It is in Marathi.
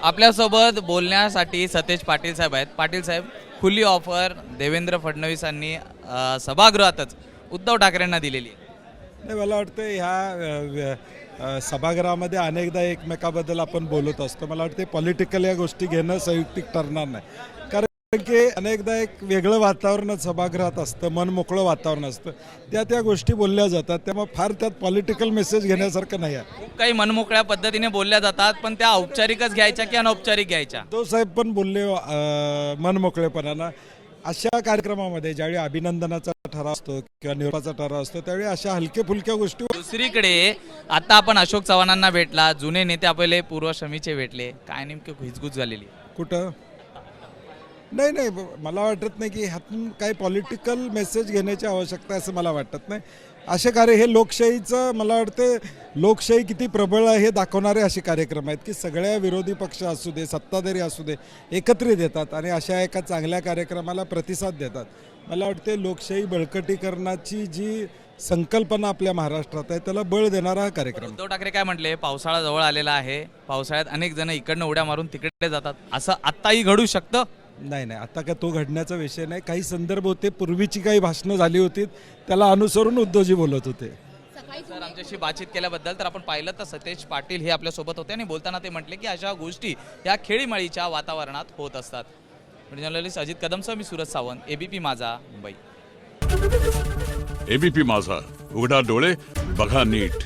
आपल्यासोबत बोलण्यासाठी सतेज पाटील साहेब आहेत. पाटील साहेब, खुली ऑफर देवेंद्र फडणवीसांनी सभागृहातच उद्धव ठाकरेंना दिलेली आहे. नाही, मला वाटतं सभागृहामध्ये अनेकदा एकमेकाबद्दल आपण बोलत असतो. मला वाटते पॉलिटिकल या गोष्टी घेणं संयुक्तिक ठरणार नाही, कारण की अनेकदा एक वेगळं वातावरण सभागृहात असतं, मन मोकळं वातावरण असतं, त्या गोष्टी बोलल्या जातात. त्यामुळे फार त्यात पॉलिटिकल मेसेज घेण्यासारखं नाही आहे. खूप काही मनमोकळ्या पद्धतीने बोलल्या जातात, पण त्या औपचारिकच घ्यायच्या की अनौपचारिक घ्यायच्या? तो साहेब पण बोलले मनमोकळेपणानं. अशा कार्यक्रमामध्ये ज्यावेळी अभिनंदनाचा ठराव असतो किंवा निरोपाचा ठराव असतो, त्यावेळी अशा हलके फुलक्या गोष्टी. दुसरीकडे आता आपण अशोक चव्हाणांना भेटला, जुने नेते आपले पूर्व शमीचे भेटले, काय नेमकी हिचगुज झालेली? कुठं? नाही, मला वाटत नाही की ह्यातून काही पॉलिटिकल मेसेज घेण्याची आवश्यकता असं मला वाटत नाही. असे कार्य हे लोकशाहीचं, मला वाटतं लोकशाही किती प्रबळ आहे हे दाखवणारे असे कार्यक्रम आहेत की सगळ्या विरोधी पक्ष असू दे, सत्ताधारी असू दे, एकत्रित येतात आणि अशा एका चांगल्या कार्यक्रमाला प्रतिसाद देतात. मला वाटते लोकशाही बळकटीकरणाची जी संकल्पना आपल्या महाराष्ट्रात आहे त्याला बळ देणारा हा कार्यक्रम. उद्धव ठाकरे काय म्हटले, पावसाळा जवळ आलेला आहे, पावसाळ्यात अनेक जण इकडनं उड्या मारून तिकडे जातात, असं आत्ताही घडू शकतं? नाही, आता का तो घडण्याचा विषय नाही. काही संदर्भ होते, पूर्वीची काही भाषणं झाली होती, त्याला अनुसरून उद्धवजी बोलत होते. सर, आमच्याशी बातचीत केल्याबद्दल. तर आपण पाहिलं तर सतेज पाटील हे आपल्यासोबत होते आणि बोलताना ते म्हटले की अशा गोष्टी या खेळीमेळीच्या वातावरणात होत असतात. जर्नलिस्ट अजित कदमसह मी सूरज सावंत, एबीपी माझा, मुंबई. एबीपी माझा, उघडा डोळे बघा नीट.